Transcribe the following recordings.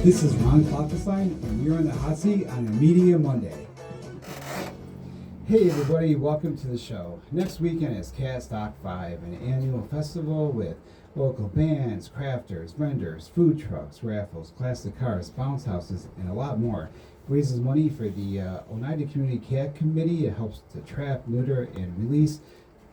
This is Ron Klopfenstein, and you're on the hot seat on a Media Monday. Hey everybody, welcome to the show. Next weekend is Catstock 5, an annual festival with local bands, crafters, vendors, food trucks, raffles, classic cars, bounce houses, and a lot more. It raises money for the Oneida Community Cat Committee. It helps to trap, neuter, and release.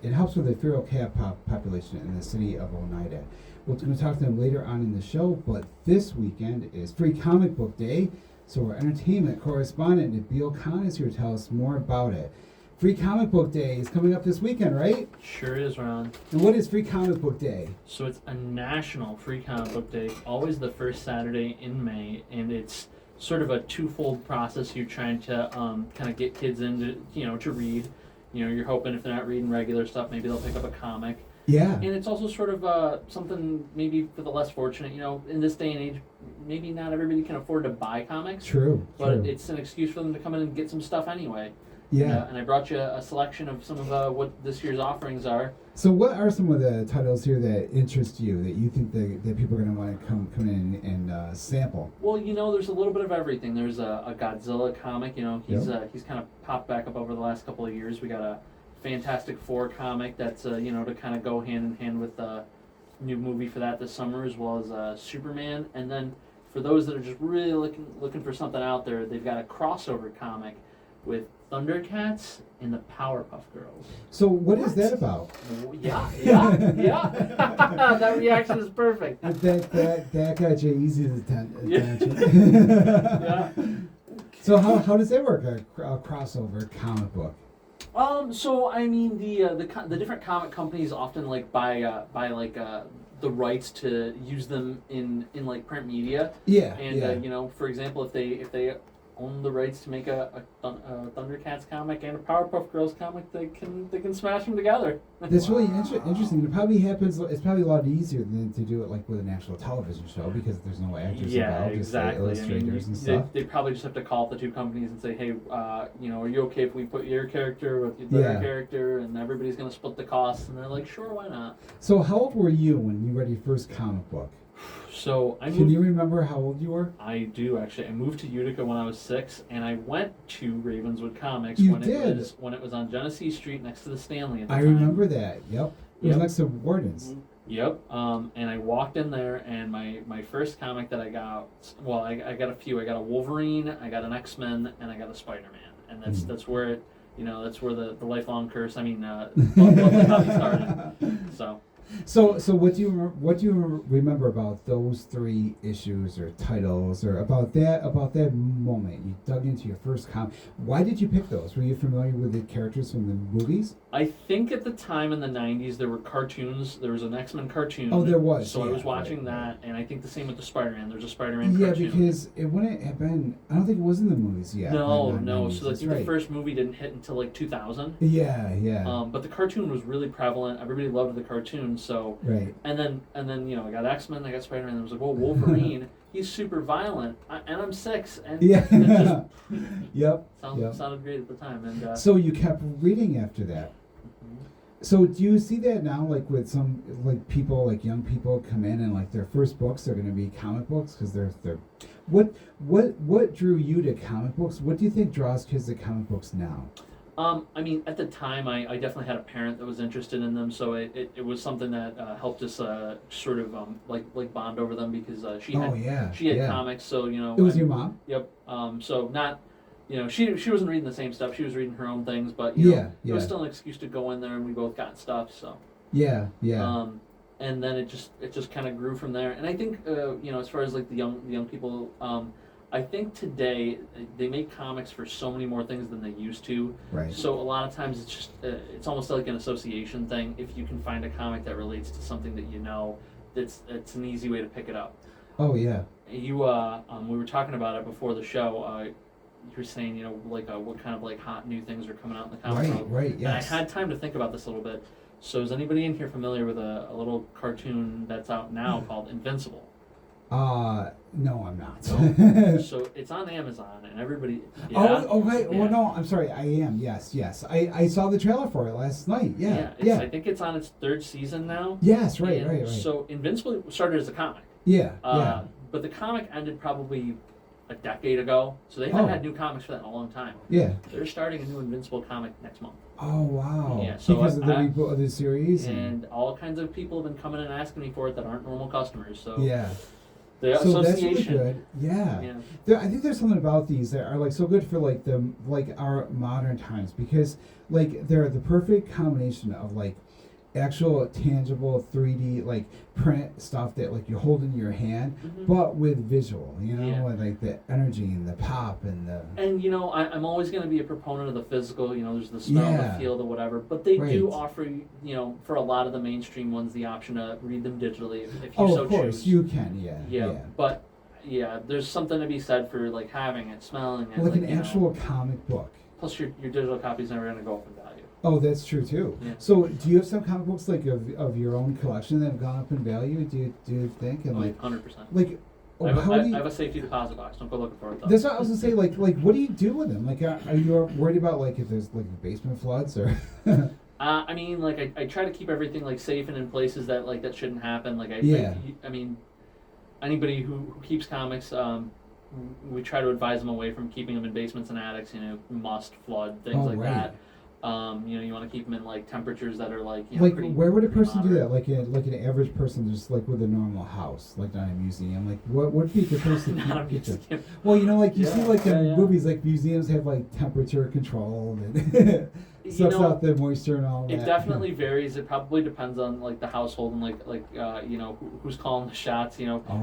It helps with the feral cat population in the city of Oneida. We're going to talk to them later on in the show, but this weekend is Free Comic Book Day, so our entertainment correspondent Nabil Khan is here to tell us more about it. Free Comic Book Day is coming up this weekend, right? Sure is, Ron. And what is Free Comic Book Day? So it's a national Free Comic Book Day, always the first Saturday in May, and it's sort of a twofold process. You're trying to kind of get kids into, to read. You're hoping if they're not reading regular stuff, maybe they'll pick up a comic. Yeah. And it's also sort of something maybe for the less fortunate. In this day and age, maybe not everybody can afford to buy comics. True. But it's an excuse for them to come in and get some stuff anyway. Yeah. And I brought you a selection of some of what this year's offerings are. So what are some of the titles here that interest you, that you think that people are going to want to come in and sample? Well, there's a little bit of everything. There's a Godzilla comic. He's kind of popped back up over the last couple of years. We got a Fantastic Four comic that's to kind of go hand in hand with the new movie for that this summer, as well as Superman. And then for those that are just really looking for something out there, they've got a crossover comic with Thundercats and the Powerpuff Girls. So what is that about? Yeah. That reaction is perfect. That got you easy attention. Yeah. So how does that work? A crossover comic book? So I mean the different comic companies often buy the rights to use them in print media. Yeah. And for example, if they own the rights to make a Thundercats comic and a Powerpuff Girls comic, they can smash them together. That's really interesting. It probably happens. It's probably a lot easier than to do it with an actual television show, because there's no actors involved, exactly. just the illustrators and stuff. They probably just have to call up the two companies and say, hey, are you okay if we put your character with their character, and everybody's going to split the costs? And they're like, sure, why not? So how old were you when you read your first comic book? So Can you remember how old you were? I do, actually. I moved to Utica when I was 6, and I went to Ravenswood Comics when it was on Genesee Street next to the Stanley at the time. I remember that. Yep. It was next to Warden's. Yep. And I walked in there, and my first comic that I got, well, I got a few. I got a Wolverine, I got an X-Men, and I got a Spider-Man. And that's where it, that's where the lifelong curse, lovely hobby started. So what do you remember about those 3 issues or titles, or about that moment you dug into your first comic? Why did you pick those? Were you familiar with the characters from the movies? I think at the time in the 90s there were cartoons. There was an X-Men cartoon. Oh, there was. So I was watching that, and I think the same with the Spider-Man. There's a Spider-Man cartoon. Yeah, because it wouldn't have been. I don't think it was in the movies yet. No. So I think the first movie didn't hit until 2000. Yeah. But the cartoon was really prevalent. Everybody loved the cartoon. So right. And then I got X-Men, I got Spider-Man. And I was like, well, Wolverine, he's super violent, and I'm 6. And it just sounded great at the time. And so you kept reading after that. So do you see that now, with some people, young people come in and their first books are going to be comic books, because they're what drew you to comic books? What do you think draws kids to comic books now? I mean, at the time, I definitely had a parent that was interested in them, so it was something that helped us sort of bond over them, because she had comics, so It was your mom? Yep. So not. She wasn't reading the same stuff. She was reading her own things, but it was still an excuse to go in there, and we both got stuff. So yeah. And then it just kind of grew from there. And I think as far as the young people, I think today they make comics for so many more things than they used to. Right. So a lot of times it's just it's almost like an association thing. If you can find a comic that relates to something that it's an easy way to pick it up. Oh yeah. We were talking about it before the show. You were saying, what kind of hot new things are coming out in the comic world. Right, yes. And I had time to think about this a little bit. So is anybody in here familiar with a little cartoon that's out now called Invincible? No, I'm not. No? So it's on Amazon, and everybody. Yeah? Oh, right. Yeah. Well, no, I'm sorry. I am. Yes. I saw the trailer for it last night. Yeah. I think it's on its 3rd season now. Yes. Right. So Invincible started as a comic. Yeah. but the comic ended probably a decade ago, so they haven't had new comics for that in a long time. Yeah. They're starting a new Invincible comic next month. Oh wow! Yeah, so because of the reboot of the series, and all kinds of people have been coming and asking me for it that aren't normal customers. So yeah. the So association. that's really good. Yeah. I think there's something about these that are like so good for like our modern times, because like they're the perfect combination of like actual tangible 3D like print stuff that like you hold in your hand, but with visual, with like the energy and the pop and the. And I'm always going to be a proponent of the physical. There's the smell, the feel, the whatever. But they do offer, for a lot of the mainstream ones, the option to read them digitally if you so choose. Oh, of course, you can. Yeah. But there's something to be said for like having it, smelling it, like an actual comic book. Plus, your digital copy's never going to go up in value. Oh, that's true too. Yeah. So, do you have some comic books like of your own collection that have gone up in value? Do you think? And 100%. Like, I have a safety deposit box. Don't go looking for it though. That's what I was gonna say. Like, what do you do with them? Like, are you worried about like if there's like basement floods or? I mean, like I try to keep everything like safe and in places that that shouldn't happen. Like I mean, anybody who keeps comics, we try to advise them away from keeping them in basements and attics. Must flood things like that. You want to keep them in like temperatures that are like pretty, where would a person do that? Like an average person, just like with a normal house, like not a museum. Like what would be the place to keep it? Well, you see like in movies, like museums have like temperature control and sucks out the moisture and all that. It definitely varies. It probably depends on like the household and who's calling the shots.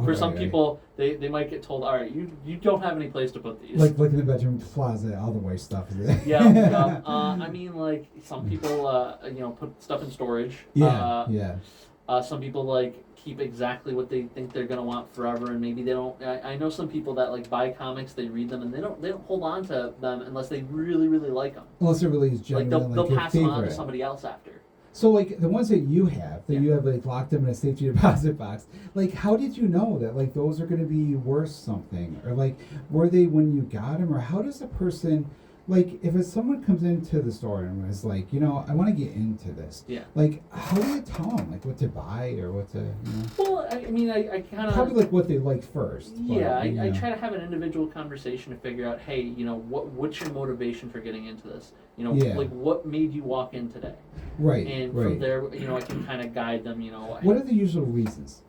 For some people, they might get told, all right, you don't have any place to put these. Like in the bedroom closet, all the waste stuff is there. Yeah. I mean, like some people, put stuff in storage. Some people like keep exactly what they think they're gonna want forever, and maybe they don't. I know some people that like buy comics, they read them, and they don't hold on to them unless they really really like them. Unless it really is genuine, they'll pass them on to somebody else after. So like the ones that you have like locked them in a safety deposit box, like how did you know that like those are gonna be worth something, or like were they when you got them, or how does a person? Like, if someone comes into the store and is like, I want to get into this. Yeah. Like, how do you tell them, like, what to buy or what to, Well, I mean, I kind of... Probably, like, what they like first. Yeah, but, I try to have an individual conversation to figure out, hey, what's your motivation for getting into this? Like, what made you walk in today? Right, And from there, I can kind of guide them, What are the usual reasons?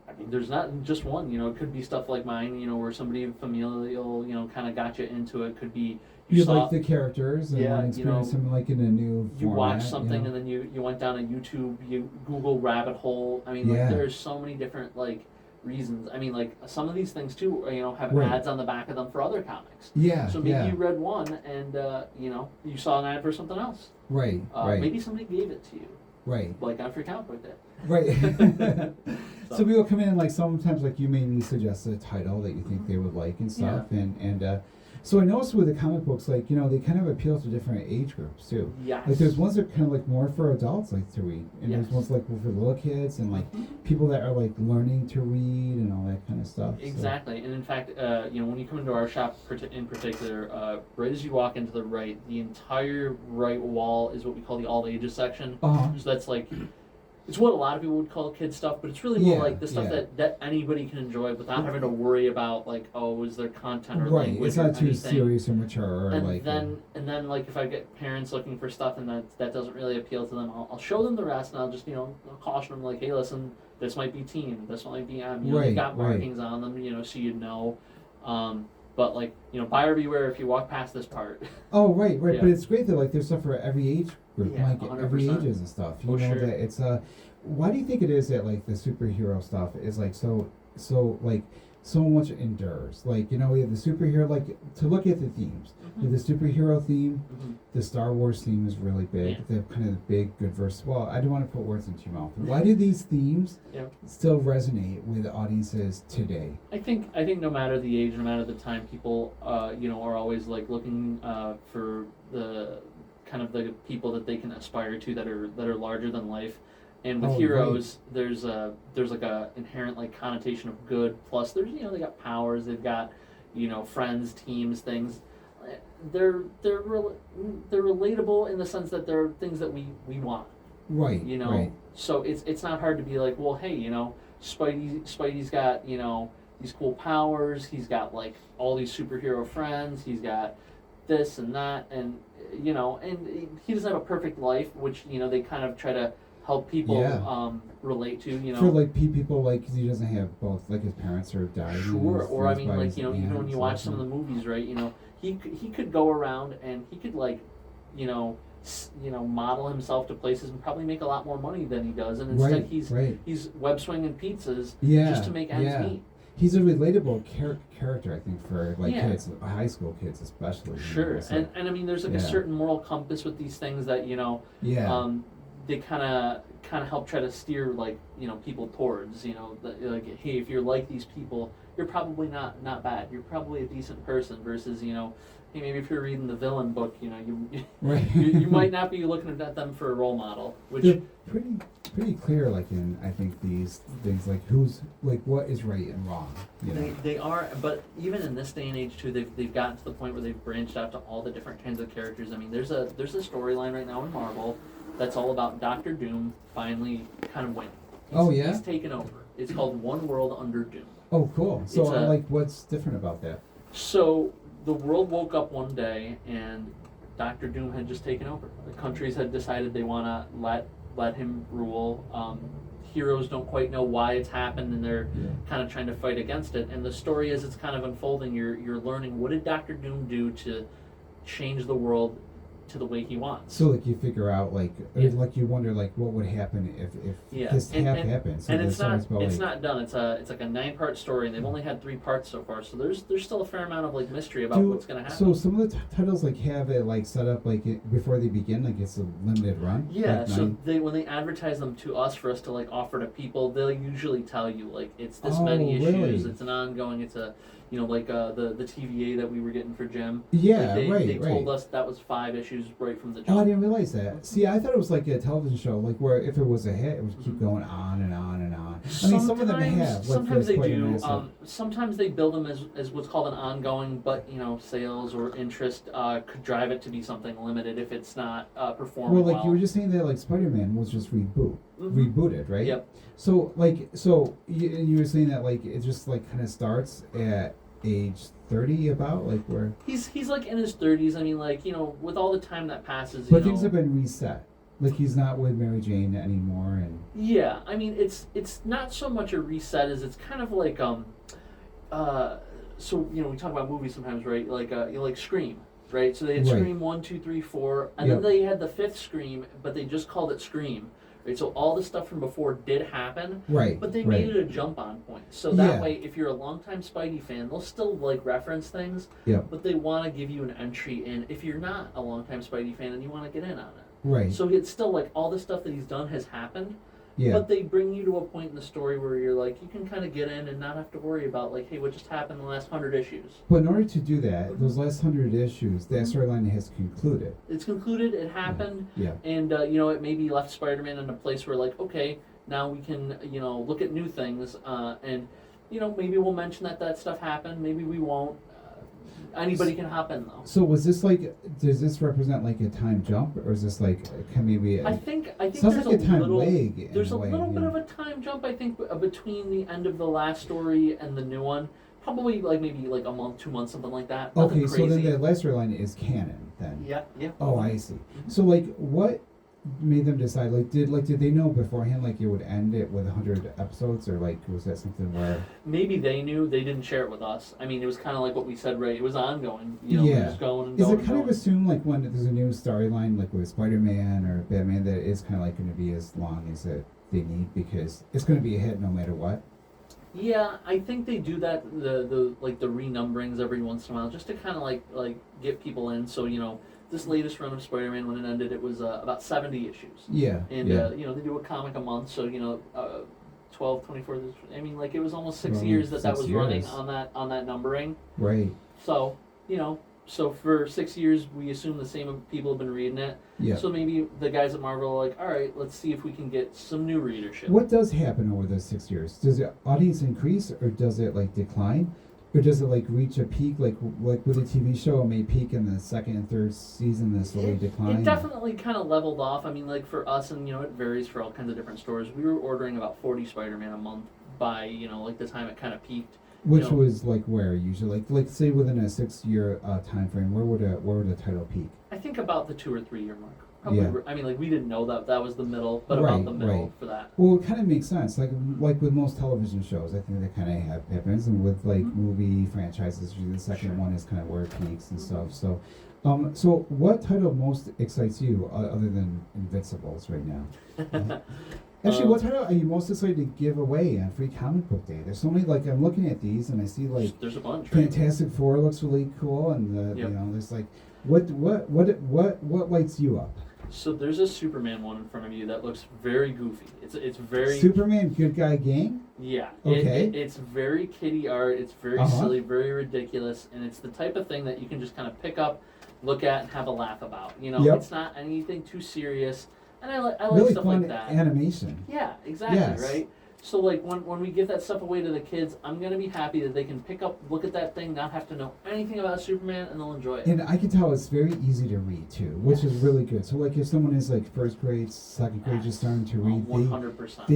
I mean, there's not just one, it could be stuff like mine, where somebody familial, kind of got you into it. Could be... You like the characters and want to experience them like in a new format. You watch something and then you went down a YouTube, you Google rabbit hole. I mean, like, there's so many different like reasons. I mean, like some of these things too, have ads on the back of them for other comics. Yeah. So maybe you read one and you saw an ad for something else. Right. Maybe somebody gave it to you. Right. Like on Free Comic Book Day. Right. So people come in like sometimes like you maybe suggest a title that you think they would like and stuff and so I noticed with the comic books, like, they kind of appeal to different age groups, too. Yes. Like, there's ones that are kind of, like, more for adults, like, to read. And there's ones, like, for little kids and, like, people that are, like, learning to read and all that kind of stuff. Exactly. So. And, in fact, when you come into our shop in particular, right as you walk into the right, the entire right wall is what we call the all ages section. So that's, like... It's what a lot of people would call kid stuff, but it's really more like the stuff that anybody can enjoy without having to worry about like, is there content or language? It's not or too anything. serious or mature. And then like if I get parents looking for stuff and that doesn't really appeal to them, I'll show them the rest and I'll just I'll caution them like, hey, listen, this might be teen, this might be M. They've got markings on them, so you know. But like buyer beware if you walk past this part. Oh right, yeah. But it's great that like there's stuff for every age group, like 100%. every ages and stuff. You know that it's why do you think it is that like the superhero stuff is like so much endures? Like we have the superhero, like to look at the themes. The superhero theme, the Star Wars theme is really big. The kind of big, good verse. Well, I don't want to put words into your mouth. Why do these themes still resonate with audiences today? I think no matter the age, no matter the time, people are always like looking for the kind of the people that they can aspire to that are larger than life. And with heroes, there's like a inherent like connotation of good. Plus, there's they got powers, they've got friends, teams, things. They're relatable in the sense that they're things that we want. Right. Right. So it's not hard to be like, well, hey, Spidey's got these cool powers. He's got like all these superhero friends. He's got this and that, and and he doesn't have a perfect life, which they kind of try to help people relate to. For like people, like, 'cause he doesn't have both, like his parents are died. Sure, or I mean, like even when you watch some of the movies, right? He could go around and he could like, model himself to places and probably make a lot more money than he does, and instead he's web swinging pizzas just to make ends meet. He's a relatable character, I think, for like kids, high school kids especially. Sure, and I mean, there's like a certain moral compass with these things that they kind of help try to steer like people towards like, hey, if you're like these people, you're probably not bad. You're probably a decent person. Versus hey, maybe if you're reading the villain book, you might not be looking at them for a role model. Which they're pretty clear, like in I think these things, like who's like what is right and wrong. They are, but even in this day and age too, they've gotten to the point where they've branched out to all the different kinds of characters. I mean, there's a storyline right now in Marvel that's all about Doctor Doom finally kind of winning. He's taken over. It's called One World Under Doom. Oh, cool. So, like, what's different about that? So, the world woke up one day and Doctor Doom had just taken over. The countries had decided they want to let him rule. Heroes don't quite know why it's happened, and they're kind of trying to fight against it. And the story, as it's kind of unfolding, you're learning, what did Doctor Doom do to change the world to the way he wants. So like you figure out like like you wonder like what would happen if this happened. So and it's not done. It's like a 9-part story, and they've only had 3 parts so far. So there's still a fair amount of like mystery about what's gonna happen. So some of the titles like have it like set up like before they begin, like it's a limited run. Yeah. Like so when they advertise them to us for us to like offer to people, they'll usually tell you like it's this many issues. Really? It's an ongoing. It's a like the TVA that we were getting for Jim. Yeah, like they told us that was 5 issues right from the jump. Oh, I didn't realize that. See, I thought it was like a television show, like where if it was a hit, it would keep going on and on and on. I mean, some of them have. Like sometimes they do. Sometimes they build them as what's called an ongoing, but sales or interest could drive it to be something limited if it's not performing well. Like you were just saying that like Spider-Man was just rebooted, right? Yep. So you were saying that like it just like kind of starts at age 30 about like where he's like in his 30s. I mean, like with all the time that passes, but things have been reset. Like he's not with Mary Jane anymore, and yeah, I mean it's not so much a reset as it's kind of like so we talk about movies sometimes, right? Like like Scream, right? So they had Scream 1, 2, 3, 4, and then they had the 5th Scream, but they just called it Scream. Right, so all the stuff from before did happen, but they made it a jump-on point. So that way, if you're a longtime Spidey fan, they'll still like reference things, but they want to give you an entry in if you're not a longtime Spidey fan and you want to get in on it. Right. So it's still like all the stuff that he's done has happened, but they bring you to a point in the story where you're like, you can kind of get in and not have to worry about like, hey, what just happened in the last 100 issues. But in order to do that, those last 100 issues, that storyline has concluded. It's concluded. It happened. Yeah. And it maybe left Spider-Man in a place where like, okay, now we can look at new things, and maybe we'll mention that stuff happened. Maybe we won't. Anybody can hop in though. So was this like? Does this represent like a time jump, or is this like? Can maybe? I think sounds there's like a time little. lag. There's a little bit of a time jump. I think between the end of the last story and the new one, probably like maybe like a month, 2 months, something like that. Okay, so then the last storyline is canon then. Yeah. Oh, I see. So like, what made them decide? Did they know beforehand like it would end it with 100 episodes, or like was that something where maybe they knew, they didn't share it with us? I mean, it was kind of like what we said, right? It was ongoing. Just going and going. Is it kind of assumed like when there's a new storyline like with Spider-Man or Batman that it's kind of like going to be as long as they need because it's going to be a hit no matter what? Yeah, I think they do that the renumberings every once in a while just to kind of like get people in. So this latest run of Spider-Man, when it ended, it was about 70 issues. Yeah. And they do a comic a month, so 12, 24. I mean, like it was almost 6 years that was running on that numbering. Right. So so for 6 years, we assume the same people have been reading it. Yeah. So maybe the guys at Marvel are like, all right, let's see if we can get some new readership. What does happen over those 6 years? Does the audience increase, or does it like decline? Or does it like reach a peak, like with a TV show, it may peak in the 2nd and 3rd season, then slowly decline? It definitely kind of leveled off. I mean, like for us, and it varies for all kinds of different stores. We were ordering about 40 Spider-Man a month by like the time it kind of peaked, Which was like where usually, like say within a 6-year time frame, where would a title peak? I think about the 2 or 3 year mark. Probably, Yeah. I mean, like we didn't know that was the middle, but Right, about the middle right. for that. Well, it kind of makes sense. Like with most television shows, I think that kind of happens, and with like movie franchises, usually the second one is kind of where it peaks and stuff. So, so what title most excites you other than Invincibles right now? Actually, what title are you most excited to give away on Free Comic Book Day? There's so many. Like I'm looking at these and I see like there's a bunch. Right? Fantastic Four looks really cool, and Yep. there's like what lights you up? So there's a Superman one in front of you that looks very goofy. It's very Superman Good Guy Gang. Yeah. Okay. It's very kiddie art. It's very silly, very ridiculous, and it's the type of thing that you can just kind of pick up, look at, and have a laugh about. Yep. It's not anything too serious, and I like Really stuff fun like that. animation. Yeah, exactly. Yes. Right. So like when we give that stuff away to the kids, I'm gonna be happy that they can pick up, look at that thing, not have to know anything about Superman, and they'll enjoy it. And I can tell it's very easy to read too, which is really good. So like if someone is like first grade, second grade, just starting to read, 100%.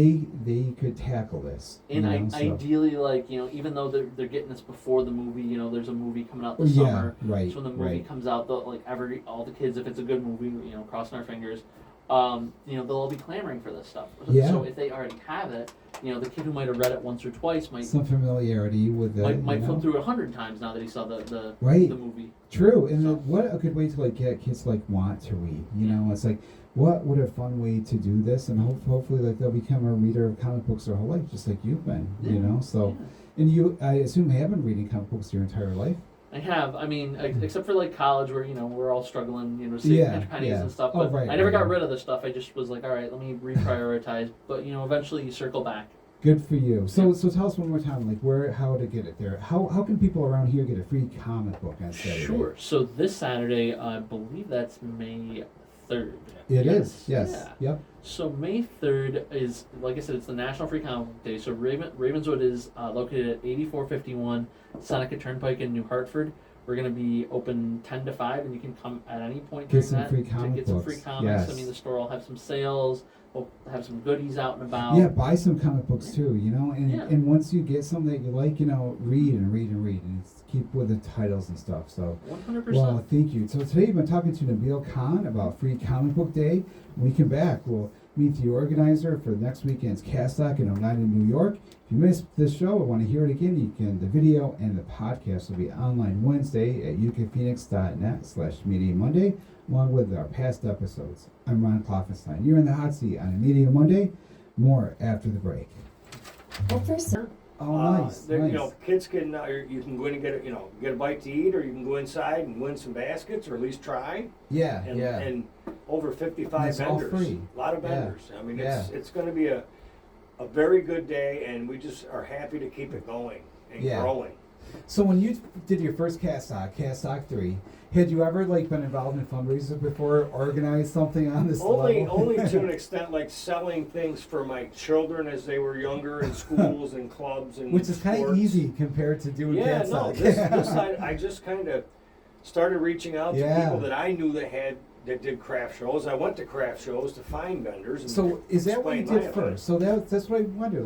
they could tackle this. And ideally, like even though they're getting this before the movie, there's a movie coming out this summer. Right. So when the movie comes out, all the kids, if it's a good movie, crossing our fingers, they'll all be clamoring for this stuff. Yeah. So if they already have it, the kid who might have read it once or twice might some familiarity with it. Might flip through 100 times now that he saw the movie. True, and what a good way to like get kids to like want to read. It's like what a fun way to do this, and hopefully like they'll become a reader of comic books their whole life, just like you've been. And you, I assume, have been reading comic books your entire life. I have. I mean, except for like college, where we're all struggling, saving pinch pennies and stuff. But I never got rid of the stuff. I just was like, all right, let me reprioritize. But eventually you circle back. Good for you. So tell us one more time, like how to get it there. How can people around here get a free comic book on Saturday? Sure. So this Saturday, I believe that's May 3rd. It is. Yes. Yeah. Yep. So May 3rd is, like I said, it's the National Free Comic Book Day. So Ravenswood is located at 8451 Seneca Turnpike in New Hartford. We're going to be open 10 to 5, and you can come at any point during that to get some free comics. Yes. I mean, the store will have some sales. We'll have some goodies out and about. Yeah, buy some comic books too, and once you get something that you like, read and keep with the titles and stuff. So 100%. Well, thank you. So today we've been talking to Nabil Khan about Free Comic Book Day. When we come back, we'll meet the organizer for next weekend's Catstock in Oneida, New York. If you missed this show or want to hear it again, the video and the podcast will be online Wednesday at ukphoenix.net/Media Monday, along with our past episodes. I'm Ron Klopfenstein. You're in the hot seat on a Media Monday. More after the break. Oh, nice. Kids can you can go in and get a bite to eat, or you can go inside and win some baskets, or at least try. Yeah, and over 55 it's all vendors. free. A lot of vendors. Yeah. I mean, it's going to be a very good day, and we just are happy to keep it going and growing. So when you did your first Catstock 3, had you ever been involved in fundraisers before, organized something on this level? Only to an extent, like selling things for my children as they were younger in schools and clubs and which is kind of easy compared to doing Catstock. This I just kind of started reaching out to people that I knew that did craft shows. I went to craft shows to find vendors. And so is that what you did first? So that's what I wonder.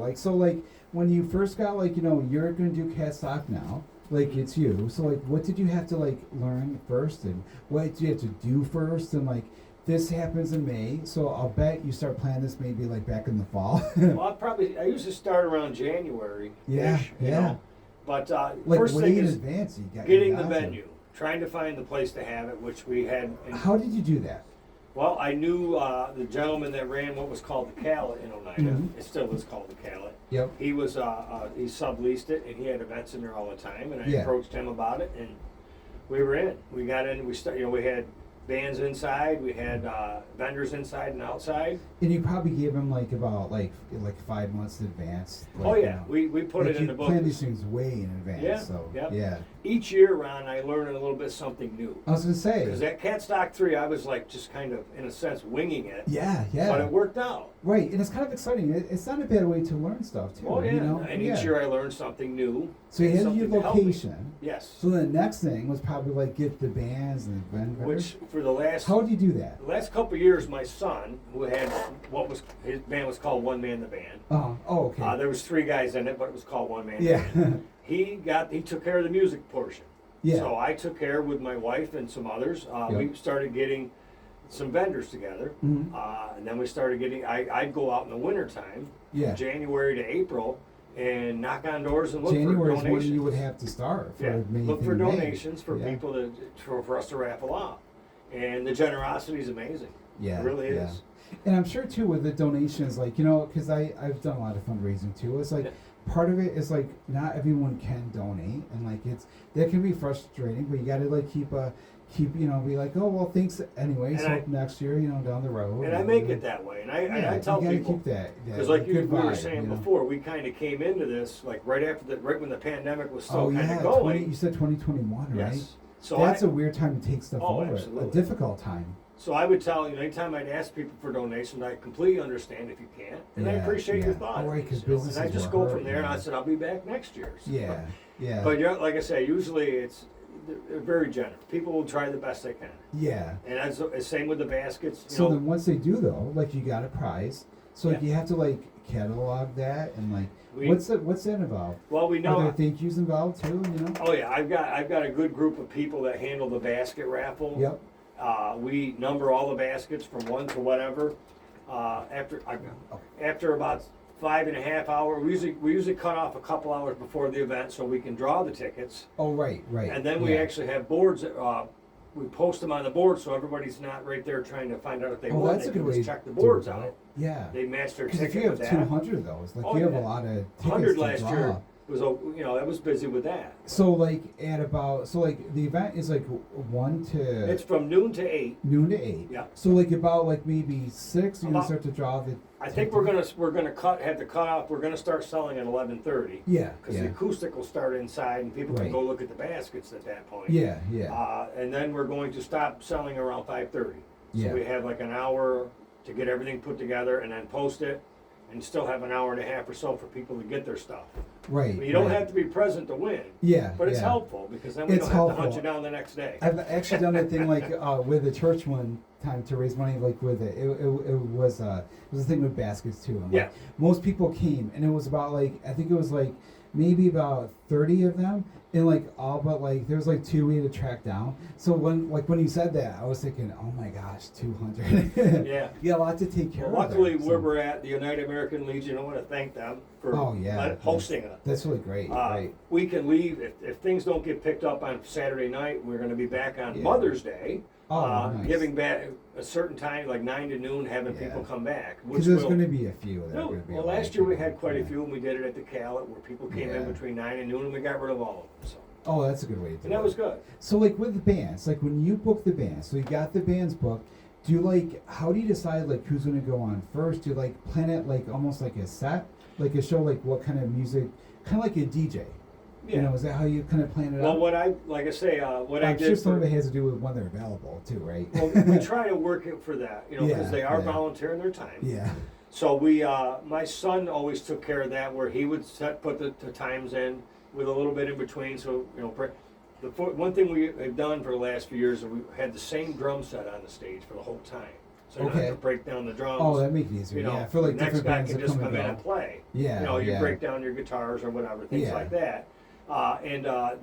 When you first got you're going to do Catstock now. It's you. So what did you have to learn first, and what did you have to do first, and this happens in May. So I'll bet you start planning this maybe back in the fall. Well, I usually start around January. Yeah. But first thing way in is advance, you got getting the venue, trying to find the place to have it, which we had. How did you do that? Well, I knew the gentleman that ran what was called the Calet in Oneida. Mm-hmm. It still is called the Calet. Yep. He was he subleased it, and he had events in there all the time. And I approached him about it, and we were in. We got in. We had bands inside. We had vendors inside and outside. And you probably gave them about 5 months in advance. We put it in the book. You plan these things way in advance. Yeah. So yeah. Each year, Ron, I learn a little bit something new. I was gonna say because at Catstock 3, I was just kind of in a sense winging it. Yeah. But it worked out. Right, and it's kind of exciting. It's not a bad way to learn stuff too. Oh yeah. And each year I learned something new. So you had your location. Yes. So the next thing was probably like get the bands and the vendors. Which for the last How would you do that? the last couple of years, my son, who had his band was called One Man the Band. Oh, okay. There was 3 guys in it, but it was called One Man. Yeah. He took care of the music portion. Yeah. So I took care with my wife and some others. We started getting some vendors together, Mhm. and then we started getting. I'd go out in the wintertime, Yeah. January to April, and knock on doors and look January for is donations. when you would have to start for Look for anything made. donations for Yeah. people for us to raffle out, and the generosity is amazing. Yeah, It really yeah. is. And I'm sure too with the donations, like, you know, because I've done a lot of fundraising too. It's like part of it is like not everyone can donate, and like that can be frustrating. But you got to like keep you know, be like, oh well, thanks anyway. And So next year, you know, down the road. And I make it that way, and I tell you gotta people keep that because like we good were vibe, saying you know? before, we kind of came into this like right when the pandemic was still Oh kind yeah, of going. you said 2021, right? Yes. So That's a weird time to take stuff Oh, over. absolutely. A difficult time. So I would tell anytime I'd ask people for donations, I completely understand if you can't, and I Yeah, appreciate your yeah. thought. Oh, right, 'cause you know, businesses and I just were go from hurt, there, and yeah. I said I'll be back next year. So, Yeah, yeah. But like I say, usually they're very generous. People will try the best they can, Yeah. and that's same with the baskets. You So know, then once they do though, like you got a prize. So like Yeah. you have to like catalog that and like what's that involved? well, we know. Are there thank yous involved too, you know? Oh yeah, I've got a good group of people that handle the basket raffle. Yep. We number all the baskets from 1 to whatever. After about 5.5 hours, we usually cut off a couple hours before the event so we can draw the tickets. Oh right, right. And then we yeah. actually have boards. We post them on the board so everybody's not right there trying to find out if they Oh, won. that's They a can good way just to check the do boards it. out. Yeah. They match their Because if ticket you with have that. 200 of those, like Oh, you have yeah. a lot of tickets 100 to last draw. year was that was busy with that. So like the event is like 1 to It's from noon to 8. noon to 8. Yeah. So like about like maybe 6 you're gonna About- start to draw the I think we're gonna have the cutoff. We're gonna start selling at 11:30. Yeah. Because Yeah. the acoustic will start inside and people can Right. go look at the baskets at that point. Yeah, yeah. And then we're going to stop selling around 5:30. So Yeah. we have like an hour to get everything put together and then post it, and still have an hour and a half or so for people to get their stuff. Right. But you don't right. have to be present to win. Yeah. But it's yeah. helpful because then we It's don't have to hunt helpful. you down the next day. I've actually done a thing like with the church one time to raise money like with it. It was a thing with baskets too. And, like, Yeah. most people came and it was about like I think it was like maybe about 30 of them and like all but like there was like 2 we had to track down. So when you said that I was thinking, oh my gosh, 200. Yeah. You got a lot to take care Well, of. luckily, there, where so- we're at, the United American Legion, I want to thank them for Oh, yeah. hosting it. That's really great. Right. We can leave if things don't get picked up on Saturday night. We're going to be back on Yeah. Mother's Day, Oh, nice. giving back a certain time, like 9 to noon, having Yeah. people come back. Because there's going to be a few. That are No, gonna be well, alive, last year we you know. had quite a Yeah. few, and we did it at the Calet where people came in Yeah. between 9 and noon, and we got rid of all of them. So. Oh, that's a good way to do And it. that was good. So like with the bands, like when you book the bands, so you got the bands booked, do you like how do you decide like who's gonna go on first? Do you like plan it like almost like a set? Like a show like what kind of music kinda like a DJ. Yeah. You know, is that how you kind of plan it Well, out? what I I'm sure some of it has to do with when they're available too, right? well, we try to work it for that, because Yeah, they are yeah. volunteering their time. yeah. So my son always took care of that, where he would put the times in with a little bit in between. So one thing we have done for the last few years is we had the same drum set on the stage for the whole time. So you don't Okay. have to break down the drums. Oh, that makes it easier. Yeah. I feel like the next different guy bands can that just come come in and and go. play. Yeah. You yeah. break down your guitars or whatever, things Yeah. like that.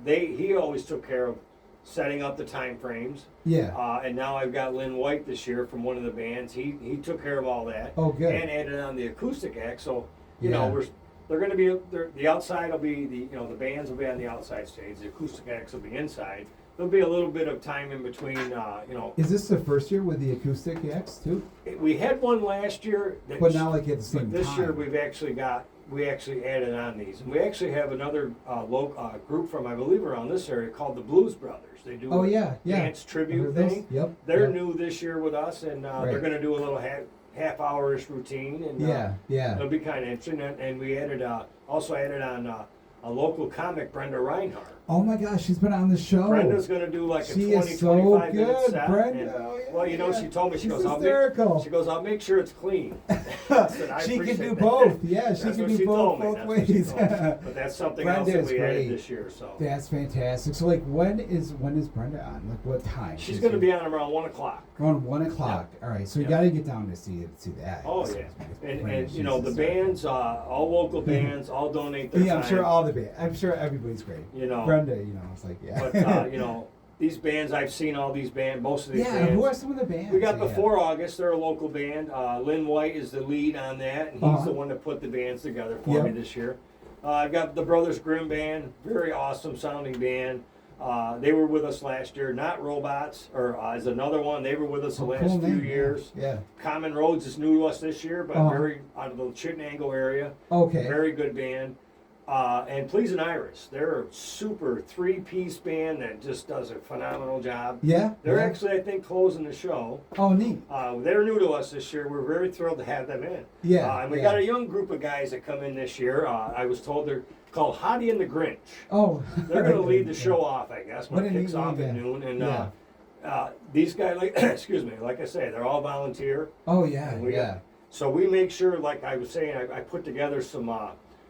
He always took care of setting up the time frames. Yeah. And now I've got Lynn White this year from one of the bands. He took care of all that. Oh, good. And added on the acoustic act. So Yeah. they're going to be the outside will be the bands will be on the outside stage. The acoustic acts will be inside. There'll be a little bit of time in between. Is this the first year with the acoustic acts too? We had one last year. But not like at the same This time. year we actually added on these, and we actually have another group from I believe around this area called the Blues Brothers. They do Oh a yeah, yeah. dance I tribute heard this. thing. Yep. They're yep. new this year with us, and they're Right. going to do a little half hour-ish routine, and Yeah, yeah. it'll be kind of interesting. And we also added on a local comic, Brenda Reinhardt. Oh my gosh, she's been on the show. Brenda's going to do like a she 20, is so 25 minute good, set. Brenda. And, Oh, yeah, well, you know, yeah. she told me, she She's goes, hysterical. I'll make sure it's clean. I said, I She can appreciate do that. both. Yeah, she That's can what do she both told me. both That's what she ways. told me. But that's something else Brenda that is we added great. this year. So That's fantastic. So like, when is Brenda on? Like, what time? she's going to be on around 1 o'clock. Around 1 o'clock. All right, so you got to get down to see that. Oh So, yeah, Brenda, and you know she's the hysterical. bands, all local bands, all donate their Yeah, time. I'm sure all the band. I'm sure everybody's great. You know, Brenda, you know, it's like yeah. but you know these bands, I've seen all these bands, most of these yeah, bands. who are some of the bands? We got that you Before August. They're a local band. Lynn White is the lead on that, and he's the one that put the bands together for me this year. I've got the Brothers Grimm band, very awesome sounding band. They were with us last year. Not Robots, or is another one. They were with us the last cool few name, years. Yeah. Common Roads is new to us this year, but very out of the Chittenango area. Okay. Very good band. And Pleasing Iris, they're a super 3-piece band that just does a phenomenal job. Yeah. They're actually, I think, closing the show. Oh, neat. They're new to us this year. We're very thrilled to have them in. Yeah. And we got a young group of guys that come in this year. I was told they're called Hottie and the Grinch. Oh. They're going to lead the show off, I guess, when it kicks off at noon. And these guys, like, excuse me, like I say, they're all volunteer. Oh yeah. So we make sure, like I was saying, I put together some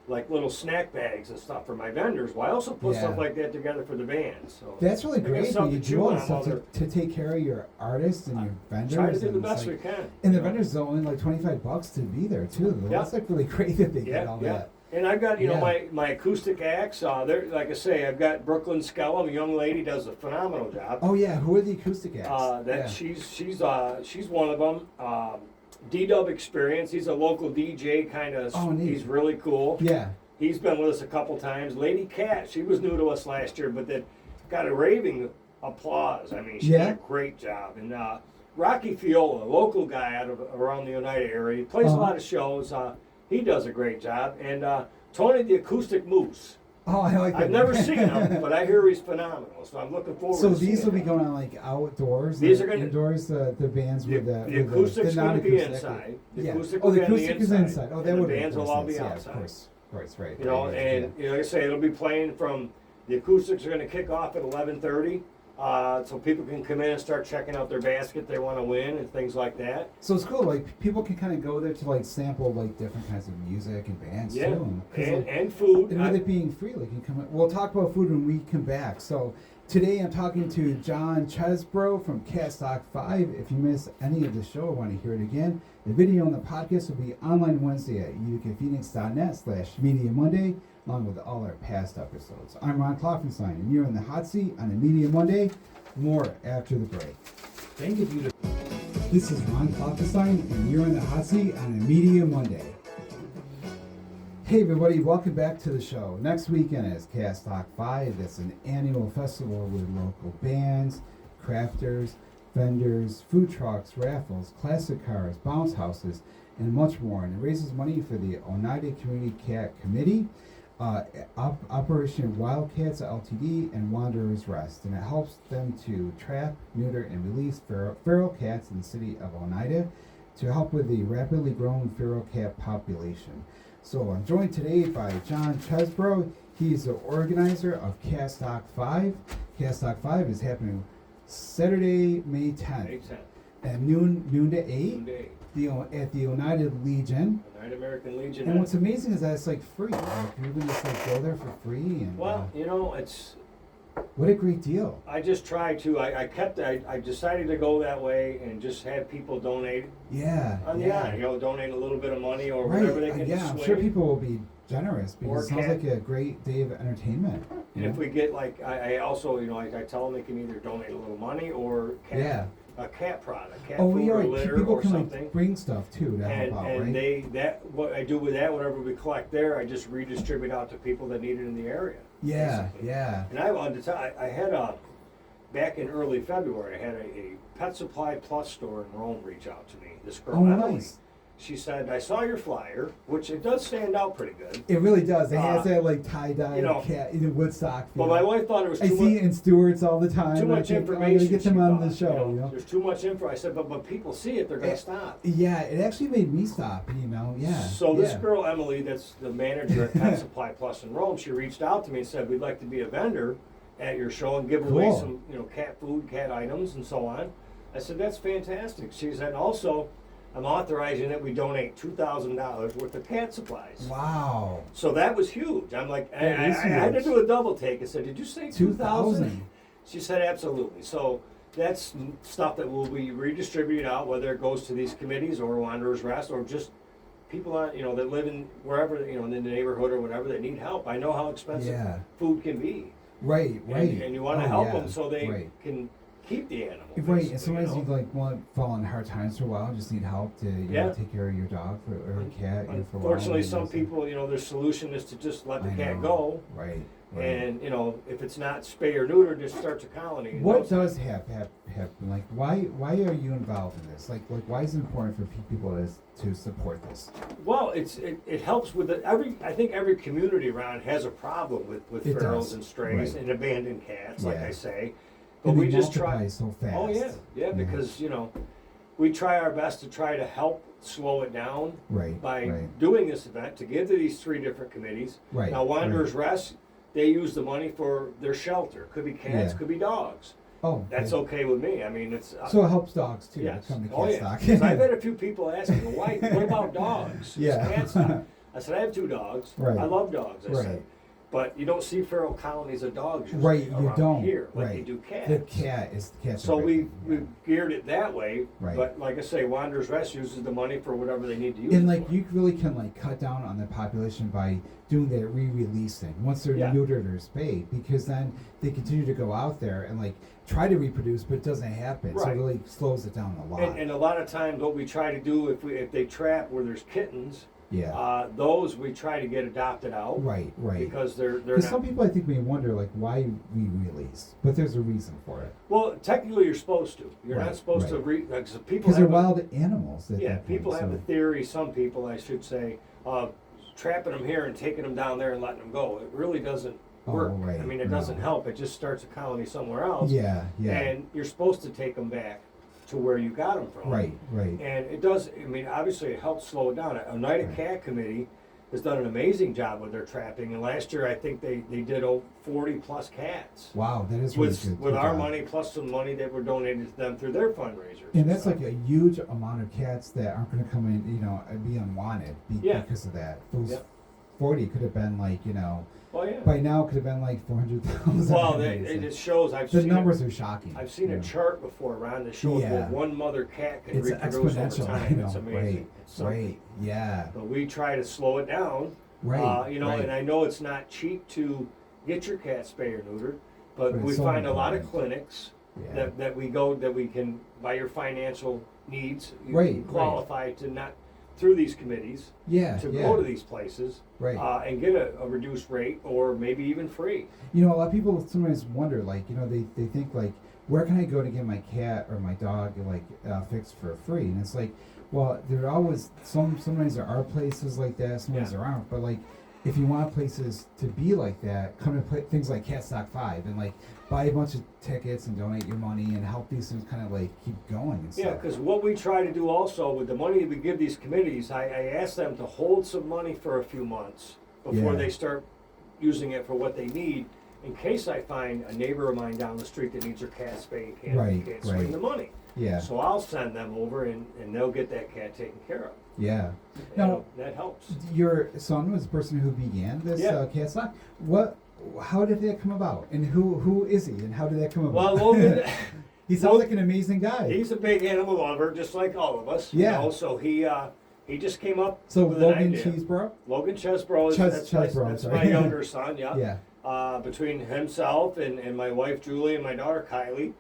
like little snack bags and stuff for my vendors. Well, I also put stuff like that together for the bands. So that's really great when you do all this stuff to to take care of your artists and your vendors. Try to do the and best like, we can. And the vendors are only like $25 to be there too. That's like really great that they get all that. And I've got, you know, my acoustic acts. They're, like I say, I've got Brooklyn Skellum, a young lady, does a phenomenal job. Oh yeah, who are the acoustic acts? She's one of them. D-Dub Experience. He's a local DJ, kind of. Oh, neat. He's really cool. Yeah. He's been with us a couple times. Lady Cat, she was new to us last year, but then got a raving applause. I mean, she did a great job. And Rocky Fiola, a local guy out of around the Oneida area, he plays a lot of shows. He does a great job. And Tony the Acoustic Moose. Oh, I like that. I've never seen him, but I hear he's phenomenal. So I'm looking forward to seeing these will be him. going on like outdoors. These are going indoors. The bands with the acoustic's going to be inside. The acoustic will the be on acoustic is inside. Oh, that would the be bands will all be outside. Of course, right. You know, and you know, like I say, it'll be playing from the acoustics are going to kick off at 11:30. So people can come in and start checking out their basket they want to win and things like that. So it's cool. Like people can kind of go there to like sample like different kinds of music and bands too. And food. And with it being free, like you come. We'll talk about food when we come back. So today I'm talking to John Cheseboro from Catstock 5. If you miss any of the show or want to hear it again, the video and the podcast will be online Wednesday at uticaphoenix.net/Media Monday, along with all our past episodes. I'm Ron Klopfenstein, and you're in the hot seat on a Media Monday. More after the break. Thank you. This is Ron Klopfenstein, and you're in the hot seat on a Media Monday. Hey everybody, welcome back to the show. Next weekend is Catstock 5. That's an annual festival with local bands, crafters, vendors, food trucks, raffles, classic cars, bounce houses, and much more. And it raises money for the Oneida Community Cat Committee, Operation Wildcats Ltd, and Wanderers Rest. And it helps them to trap, neuter, and release feral cats in the city of Oneida to help with the rapidly growing feral cat population. So I'm joined today by John Cheseboro. He's the organizer of Catstock 5. Catstock 5 is happening Saturday, May 10th. At noon to 8. At the Oneida Legion. Oneida American Legion. And what's amazing is that it's like free. Like you can just like go there for free. And well, you know, it's. What a great deal. I just try to. I decided to go that way and just have people donate. Yeah. You know, donate a little bit of money or whatever they can. Yeah, I'm sure people will be generous because it sounds like a great day of entertainment. And if we get like, I also, you know, I tell them they can either donate a little money or a cat product, cat food or litter people or can something. Like bring stuff too to help out, and right? What I do with that, whatever we collect there, I just redistribute out to people that need it in the area. Yeah, basically. yeah. And I wanted to tell, I had back in early February, I had a Pet Supply Plus store in Rome reach out to me. This girl, Emily. Nice. she said, I saw your flyer, which it does stand out pretty good. It really does. It has that like tie-dye you know, cat in Woodstock feel. But my wife thought it was I too see much. it in Stewart's all the time. Too much I think, information. Oh, get them she on thought, the show. you know? There's too much info. I said, but when people see it, they're going to stop. Yeah, it actually made me stop. Yeah. So this girl Emily, that's the manager at Pet Supply Plus in Rome, she reached out to me and said, we'd like to be a vendor at your show and give away some, cat food, cat items, and so on. I said, that's fantastic. She said, also, I'm authorizing that we donate $2,000 worth of cat supplies. Wow. So that was huge. I'm like, I had to do a double take. I said, did you say 2,000? She said, absolutely. So that's stuff that will be redistributed out, whether it goes to these committees or Wanderers Rest or just people on, that live in wherever, in the neighborhood or whatever that need help. I know how expensive food can be. Right. And you want to help them so they can keep the animal. Right, and sometimes you want to fall in hard times for a while, just need help to take care of your dog or cat. For a while. Unfortunately, some people, their solution is to just let the cat go. Right. And if it's not spay or neuter, just starts a colony. What does happen? Like, why are you involved in this? Like why is it important for people to support this? Well, it helps with I think every community around has a problem with ferals and strays and abandoned cats, like I say. But and we just try so fast. Oh yeah, because we try our best to try to help slow it down by doing this event to give to these 3 different committees. Right. Now, Wanderers Rest, they use the money for their shelter. Could be cats, could be dogs. Oh, that's okay with me. I mean, it's so it helps dogs too. Yes. To come to Catstock. Catstock. I've had a few people asking, well, why? What about dogs? Catstock. I said I have 2 dogs. I love dogs. I said, but you don't see feral colonies of dogs around here like you do cats. The cats. So we've geared it that way. But like I say, Wanderers Rest uses the money for whatever they need to use. And it for. You really can cut down on the population by doing that re-release thing once they're neutered or spayed, because then they continue to go out there and try to reproduce, but it doesn't happen. So it really slows it down a lot. And a lot of times, what we try to do if they trap where there's kittens. Those we try to get adopted out. Right. Because they're Because some people I think may wonder why we release, but there's a reason for it. Well, technically you're supposed to. You're not supposed to because they're wild animals. People have the theory. Some people, I should say, of trapping them here and taking them down there and letting them go. It really doesn't work. I mean, it doesn't help. It just starts a colony somewhere else. And you're supposed to take them back to where you got them from. Right. And it does, obviously it helps slow it down. A United Cat Committee has done an amazing job with their trapping, and last year I think they did 40 plus cats. Wow, that is really good. With our money plus some money that were donated to them through their fundraisers. And that's a huge amount of cats that aren't going to come in, and be unwanted because of that. Those 40 could have been by now could have been 400,000. Well, it just shows. The numbers are shocking. I've seen a chart before around that shows what one mother cat can reproduce over time. It's amazing. But we try to slow it down. And I know it's not cheap to get your cat spayed or neutered, but we find a lot of clinics that we go that we can, by your financial needs, you can qualify to not through these committees to go to these places and get a reduced rate or maybe even free. A lot of people sometimes wonder, they think where can I go to get my cat or my dog fixed for free? And it's well, there are always sometimes there are places like that, sometimes there aren't, but if you want places to be like that, come to things like Catstock 5 and buy a bunch of tickets and donate your money and help these things kind of keep going and stuff. Yeah, because what we try to do also with the money we give these committees, I ask them to hold some money for a few months before they start using it for what they need, in case I find a neighbor of mine down the street that needs her cat spayed and can't swing the money. So I'll send them over and they'll get that cat taken care of. Now, that helps. Your son was the person who began this Catstock. How did that come about? And who is he? And how did that come about? Well, Logan, he sounds like an amazing guy. He's a big animal lover, just like all of us. So he just came up. So with Logan Cheseboro. Logan Cheseboro. That's my younger son. Between himself and my wife Julie and my daughter Kylie,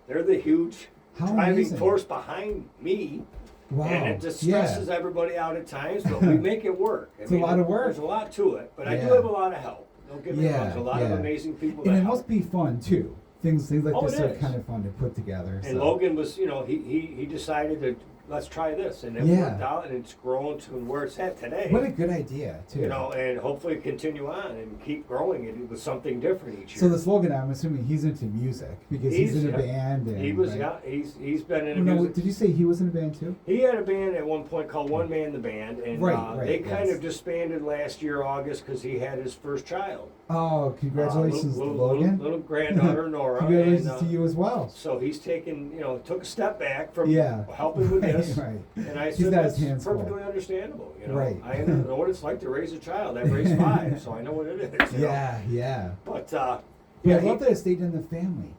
they're the huge driving force behind me. Wow. And it just stresses everybody out at times, but we make it work. It's a lot of work. There's a lot to it, but I do have a lot of help. Don't get me wrong. There's a lot of amazing people. And it must be fun too. Things like this are kind of fun to put together. And Logan was, he decided to let's try this, and it Yeah. worked out, and it's grown to where it's at today. What a good idea, too. You know, and hopefully continue on and keep growing it with something different each year. So the slogan, I'm assuming he's into music because he's in a band. And, he was, right? yeah, he's been in a No, music. did you say he was in a band too? He had a band at one point called One Man the Band, and Right, they kind yes. of disbanded last year, August, because he had his first child. Oh, congratulations to Logan. Little granddaughter, Nora. Congratulations and, to you as well. So he's taken, took a step back from Yeah. helping with this. Right. And I He's said got his that's hands full. perfectly understandable. Right. I know what it's like to raise a child. I've raised 5, so I know what it is. Yeah. But I yeah, love that it stayed in the family.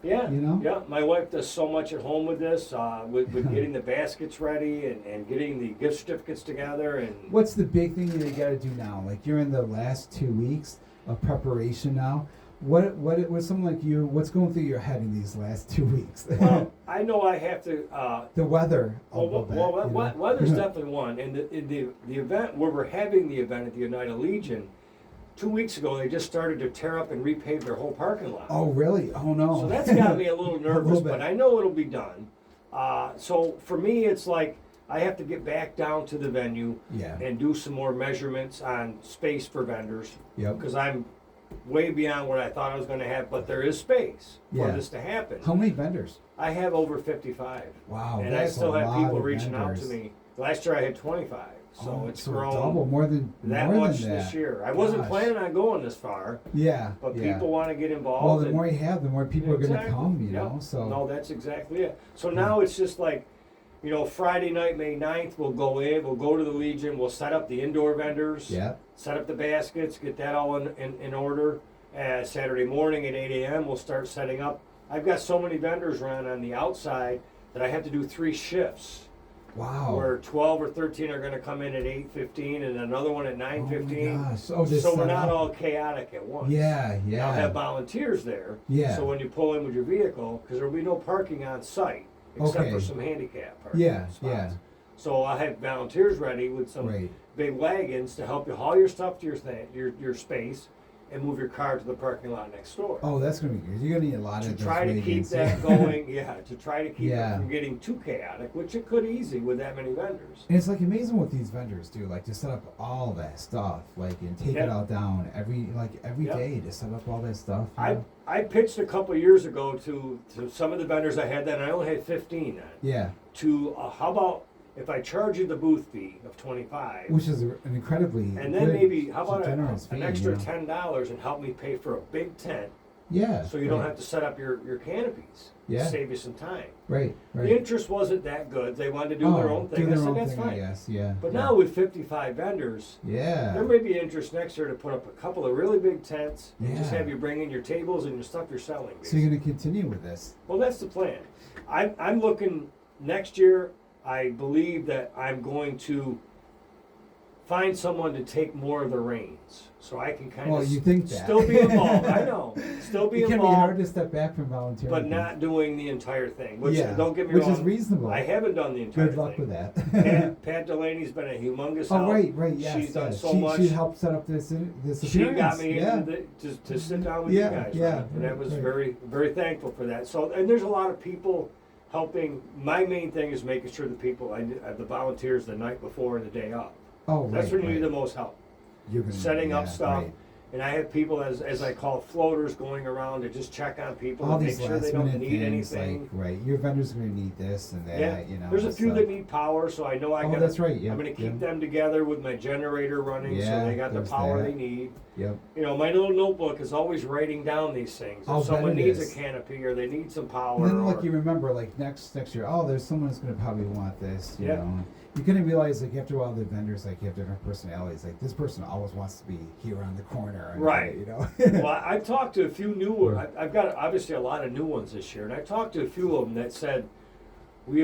Yeah, You know? yeah. My wife does so much at home with this, with getting the baskets ready and getting the gift certificates together. And What's the big thing that you got to do now? Like you're in the last 2 weeks of preparation now. What's something like you? What's going through your head in these last 2 weeks? well, I know I have to. The weather. Weather's definitely one. And the event where we're having the event at the United Legion, 2 weeks ago they just started to tear up and repave their whole parking lot. Oh really? Oh no. So that's got me a little nervous, little bit. but I know it'll be done. So for me, it's like I have to get back down to the venue Yeah. and do some more measurements on space for vendors. Yep. Because I'm way beyond what I thought I was going to have, but there is space for Yeah. this to happen. How many vendors? I have over 55. Wow. And I that's still a have lot people of reaching out to vendors. me. Last year I had 25. So Oh, it's so grown double, more than that more much than that. this year. I wasn't Gosh. planning on going this far, Yeah. but yeah. people want to get involved. Well, the and- more you have, the more people are going to Exactly. come. You Yep. know. So. No, that's exactly it. So now it's just like, Friday night, May 9th, we'll go to the Legion, we'll set up the indoor vendors, Yeah. set up the baskets, get that all in order. Saturday morning at 8 a.m., we'll start setting up. I've got so many vendors running on the outside that I have to do 3 shifts. Wow. Where 12 or 13 are going to come in at 8:15 and another one at 9:15. Oh my gosh. Oh, just So we're set not up. all chaotic at once. Yeah. And I'll have volunteers there. Yeah. So when you pull in with your vehicle, because there will be no parking on site except Okay. for some handicap parking Yeah, spots. yeah. So I have volunteers ready with some Right. big wagons to help you haul your stuff to your space and move your car to the parking lot next door. Oh, that's gonna be good. You're gonna need a lot To of those try to keep wagons. that going, to try to keep Yeah. it from getting too chaotic, which it could easy with that many vendors. And it's like amazing what these vendors do, like to set up all that stuff, like and take it Yeah. all down every Yeah. day to set up all that stuff. you know? I pitched a couple of years ago to some of the vendors I had then. I only had 15 then. Yeah, To how about if I charge you the booth fee of 25, which is an incredibly and then good, maybe how about generous an fee, extra you know? $10 and help me pay for a big tent, Yeah, so you don't right. have to set up your canopies. Yeah. Save you some time. Right. The interest wasn't that good. They wanted to do their own thing. Do I their said own that's thing, fine. I guess. Yeah. But yeah. now with 55 vendors, Yeah. there may be interest next year to put up a couple of really big tents and just Yeah. have you bring in your tables and your stuff you're selling. So you're gonna continue with this? Well, that's the plan. I'm looking next year. I believe that I'm going to find someone to take more of the reins, so I can kind Well, of you think that. still be involved. I know, still be It can be involved, hard to step back from volunteering, but not doing the entire thing. Which yeah. don't get me which wrong, is reasonable. I haven't done the entire Good luck thing. with that. Pat Delaney's been a humongous Oh help. right, yes. She's done yes. so she, much. She helped set up this She got appearance. me Yeah. into to sit down with Yeah, you guys, yeah, right? And I was right. very, very thankful for that. So, and there's a lot of people helping. My main thing is making sure the people, the volunteers, the night before and the day up. Oh, right. That's when you right. need the most help. You're gonna, Setting up yeah, stuff. right. And I have people, as I call floaters, going around to just check on people All and these make sure they last don't minute need things, anything. like right, your vendors are gonna need this and that. Yeah, You know, there's a few stuff. that need power, so I know I Oh, got. that's right. Yeah, I'm going to keep yeah. them together with my generator running, Yeah, so they got the there's power that. they need. Yep. My little notebook is always writing down these things. I'll If bet someone it needs is. a canopy or they need some power, And then, or like, you remember, like next year, oh, there's someone who's gonna probably want this. You Yeah. know, you couldn't realize like after a while the vendors like you have different personalities. Like this person always wants to be here around the corner. And, Right. You know. well, I've talked to a few new ones. I've got obviously a lot of new ones this year, and I talked to a few of them that said, we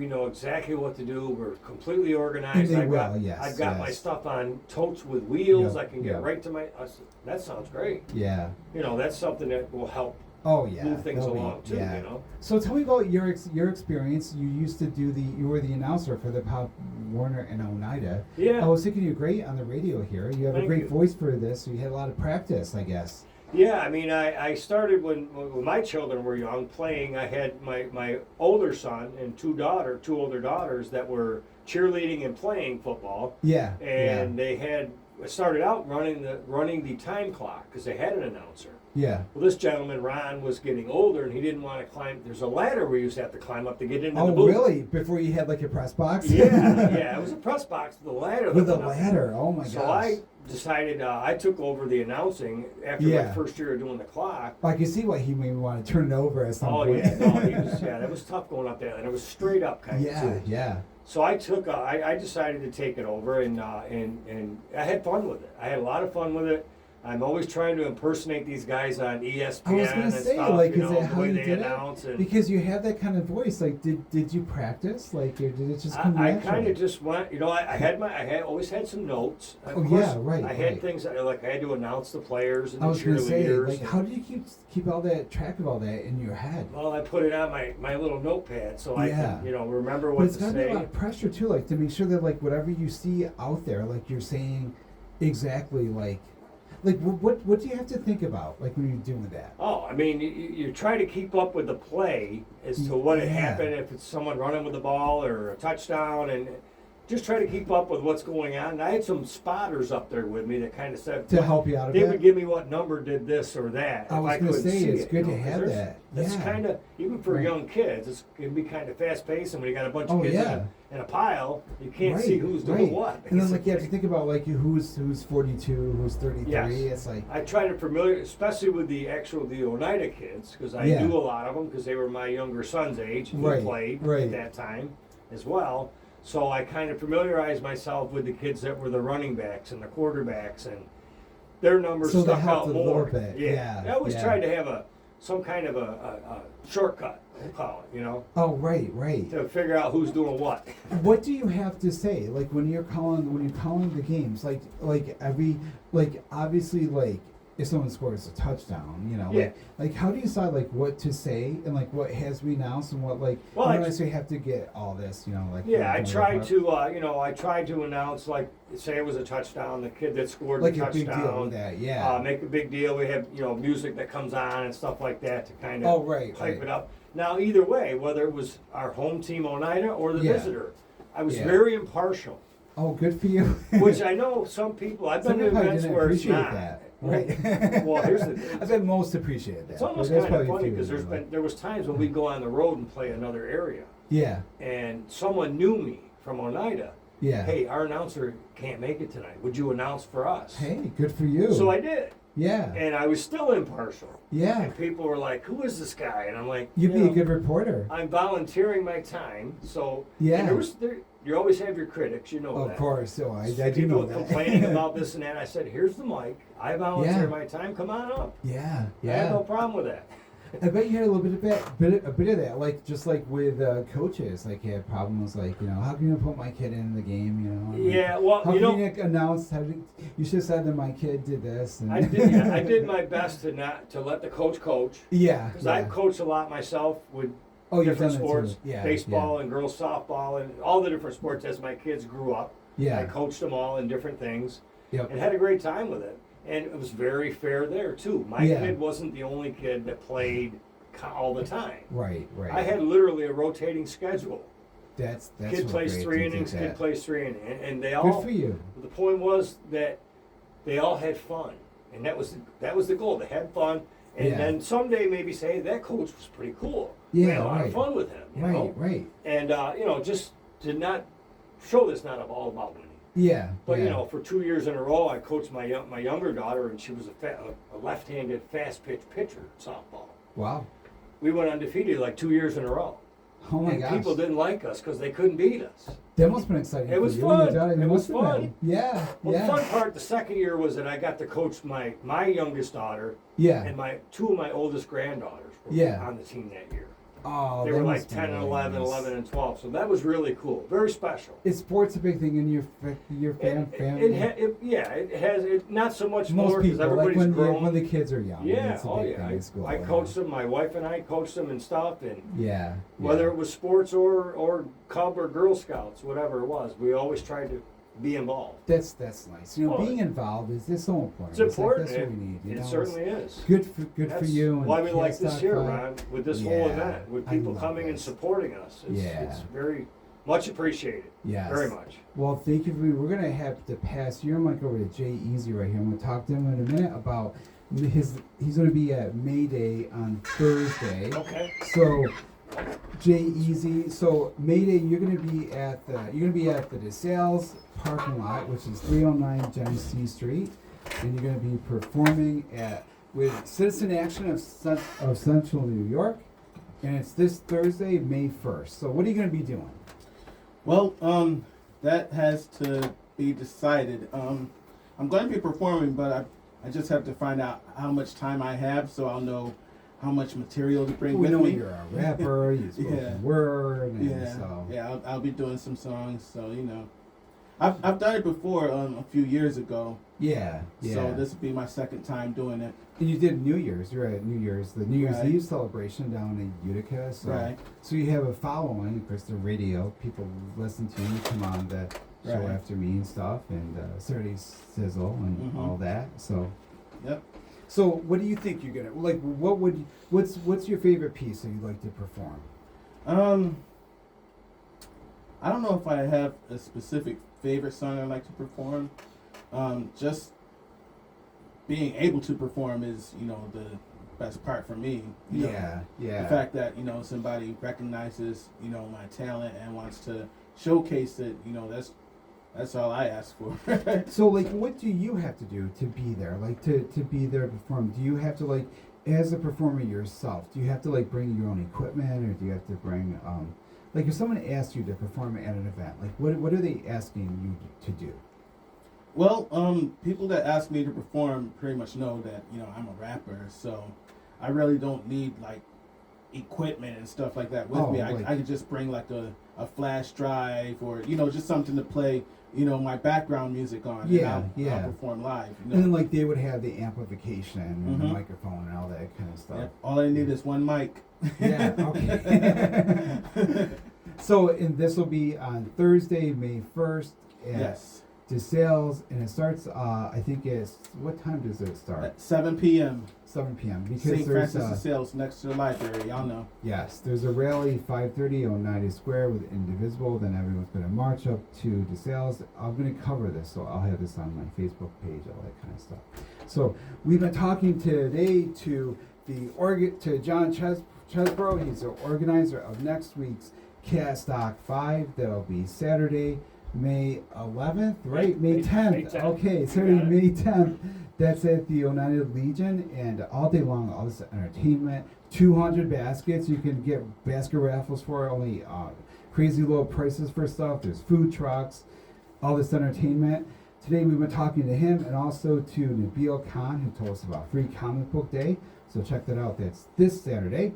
know exactly what to do. We're completely organized. And they I've got, will, yes, I've got my yes. stuff on totes with wheels. Yep, I can get yep. right to my. I said, that sounds great. Yeah. That's something that will help Oh yeah. move things they'll be- along too. yeah. So So tell me about your experience. You used to you were the announcer for the Pop Warner and Oneida. yeah. I was thinking you're great on the radio here. You have a Thank great you. voice for this. So you had a lot of practice, I guess. Yeah, I mean, I started when my children were young playing. I had my older son and two older daughters that were cheerleading and playing football. Yeah. And they had started out running the time clock because they had an announcer. Yeah. Well, this gentleman, Ron, was getting older and he didn't want to climb. There's a ladder we used to have to climb up to get into the booth. Oh, really? Before you had like a press box? Yeah, it was a press box with a ladder. With a ladder, oh my gosh. So I decided I took over the announcing after my first year of doing the clock. I can see why he maybe want to turn it over at some point. Oh yeah, no, that was tough going up there, and it was straight up kind of too. Yeah. So I took, I decided to take it over, and I had fun with it. I had a lot of fun with it. I'm always trying to impersonate these guys on ESPN. I was gonna say, stuff, like, you is know, that how you did it? Because you have that kind of voice. Like, did you practice? Like, or did it just come I naturally? kind of just went. You know, I always had some notes. Of course, yeah, right. I had things like I had to announce the players and the I was gonna say, cheerleaders. like, how do you keep all that track of all that in your head? Well, I put it on my little notepad so I can remember but what it's to gotta say. be a lot of pressure too, like to make sure that like whatever you see out there, like you're saying exactly like what do you have to think about like when you're doing that? Oh, I mean, you try to keep up with the play as to what had happened, if it's someone running with the ball or a touchdown, and just try to keep up with what's going on. And I had some spotters up there with me that kind of said to help you out a bit. bit. They would give me what number did this or that. I was going to say it's good to have that. It's kind of, even for young kids, it can be kind of fast paced, and when you got a bunch of kids in a pile, you can't see who's doing what. And then like you have to think about like who's 42, who's 33. Yes. It's like I try to especially with the Oneida kids, because I knew a lot of them because they were my younger son's age and he played at that time as well. So I kind of familiarized myself with the kids that were the running backs and the quarterbacks, and their numbers stuck out more. A little bit. I always tried to have some kind of a shortcut, we'll call it, you know. Oh, right. To figure out who's doing what. What do you have to say, like when you're calling the games, like obviously like if someone scores a touchdown, you know, like how do you decide like what to say and like what has to be announced and what like you don't necessarily have to get all this, you know, like I tried to announce like say it was a touchdown, the kid that scored like the touchdown, a big deal with that, make a big deal. We have music that comes on and stuff like that to kind of hype it up. Now either way, whether it was our home team Oneida or the visitor, I was very impartial. Oh, good for you. Which I know some people. I've been to events where it's not. That. Right. Well, here's the thing. I bet most appreciate that. It's almost kind of funny because there was times when we'd go on the road and play another area. Yeah. And someone knew me from Oneida. Yeah. Hey, our announcer can't make it tonight. Would you announce for us? Hey, good for you. So I did. Yeah. And I was still impartial. Yeah. And people were like, "Who is this guy?" And I'm like, "You'd be a good reporter." I'm volunteering my time, so yeah. And you always have your critics, you know that. Of course, so I do people know that. Complaining about this and that. I said, "Here's the mic. I volunteer my time. Come on up." Yeah. I have no problem with that. I bet you had a little bit of that, like just like with coaches, like you had problems, like how can you put my kid in the game, Yeah, well, how can you announce? You should have said that my kid did this. And I did. I did my best to let the coach coach. Yeah, because I've coached a lot myself with different sports, baseball and girls softball and all the different sports as my kids grew up. Yeah, I coached them all in different things. Yep. And had a great time with it. And it was very fair there too. My kid wasn't the only kid that played all the time. Right. I had literally a rotating schedule. That's kid plays 3 innings. Kid plays 3 innings, and they all. Good for you. The point was that they all had fun, and that was the goal. They had fun, and then someday maybe say, "Hey, that coach was pretty cool. Yeah, we had a lot of fun with him." You know? And just to not show this not all about winning. Yeah. But for 2 years in a row, I coached my younger daughter, and she was a left-handed fast pitch pitcher in softball. Wow. We went undefeated like 2 years in a row. Oh my gosh. People didn't like us because they couldn't beat us. That must have been exciting. It was fun. It was fun. Yeah. Well, the fun part, the second year, was that I got to coach my youngest daughter. Yeah. And two of my oldest granddaughters were on the team that year. Oh, they were like 10 and 11, 11 and 12. So that was really cool. Very special. Is sports a big thing in your family? It has not so much Most more because everybody's like grown. When the kids are young. Yeah, it's a big thing in school. I coached them. My wife and I coached them and stuff. And yeah. whether it was sports or Cub or Girl Scouts, whatever it was, we always tried to be involved. That's nice. You know, Well, being involved is so important. It's important. That's what we need. You It know, certainly is. good for you. And Why we like this Catstock here, Five. Ron, with this whole Yeah, event, with I people love coming and this. supporting us. It's very much appreciated. Yes. Very much. Well, thank you. We're going to have to pass your mic over to Jay Easy right here. I'm going to talk to him in a minute about he's going to be at May Day on Thursday. Okay. So, Jay Easy. So May Day, you're going to be at the DeSales parking lot, which is 309 Genesee Street, and you're going to be performing with Citizen Action of Central New York, and it's this Thursday, May 1st. So what are you going to be doing? Well, that has to be decided. I'm going to be performing, but I just have to find out how much time I have, so I'll know how much material to bring We with know me. you're a rapper, you spoken Yeah. word, and Yeah, so yeah. I'll be doing some songs, so I've done it before a few years ago. yeah. So this will be my second time doing it. And you did New Year's. You're at New Year's, the New Year's Right. Eve celebration down in Utica. So, Right. so you have a following. Of course, the radio people listen to you. Come on the show Right. after me and stuff, and Saturday Sizzle and Mhm. all that. So, Yep. so what do you think you're gonna like? What's your favorite piece that you'd like to perform? I don't know if I have a specific favorite song I like to perform. Just being able to perform is, the best part for me. You know, Yeah. The fact that, somebody recognizes, my talent and wants to showcase it, that's all I ask for. So, like, what do you have to do to be there? Like, to be there to perform? Do you have to, like, as a performer yourself, do you have to, like, bring your own equipment, or do you have to bring, like, if someone asks you to perform at an event, like, what are they asking you to do? Well, people that ask me to perform pretty much know that, I'm a rapper, so I really don't need, like, equipment and stuff like that with me. I could just bring, like, a flash drive or, just something to play, my background music on. Yeah, and I'll perform live. And then, like, they would have the amplification and the Mhm. microphone and all that kind of stuff. Yep. All I need is one mic. Yeah, okay. So, and this will be on Thursday, May 1st at Yes. DeSales, and it starts, I think what time does it start? At 7 p.m. 7 p.m. Because St. there's Francis de Sales next to the library. Y'all know. yes, there's a rally 5:30 on 90 Square with Indivisible. Then everyone's going to march up to DeSales. I'm going to cover this, so I'll have this on my Facebook page, all that kind of stuff. So we've been talking today to John Cheseboro. He's the organizer of next week's Catstock 5. That'll be Saturday, May 11th, right? May 10th. May 10th. Okay, Saturday, May 10th. That's at the Oneida Legion, and all day long, all this entertainment. 200 baskets. You can get basket raffles for only crazy low prices for stuff. There's food trucks, all this entertainment. Today we've been talking to him and also to Nabil Khan, who told us about Free Comic Book Day. So check that out. That's this Saturday.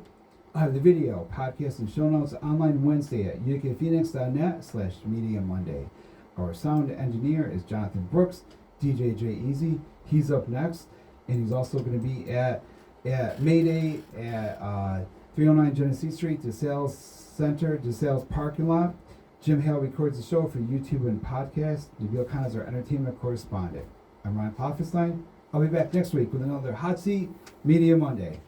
I have the video, podcast, and show notes online Wednesday at unicaphoenix.net/Media Monday. Our sound engineer is Jonathan Brooks, DJ J Easy. He's up next, and he's also going to be at Mayday at 309 Genesee Street, DeSales Center, DeSales parking lot. Jim Hale records the show for YouTube and podcast. Nabil Khan is our entertainment correspondent. I'm Ryan Poffenstein. I'll be back next week with another Hot Seat Media Monday.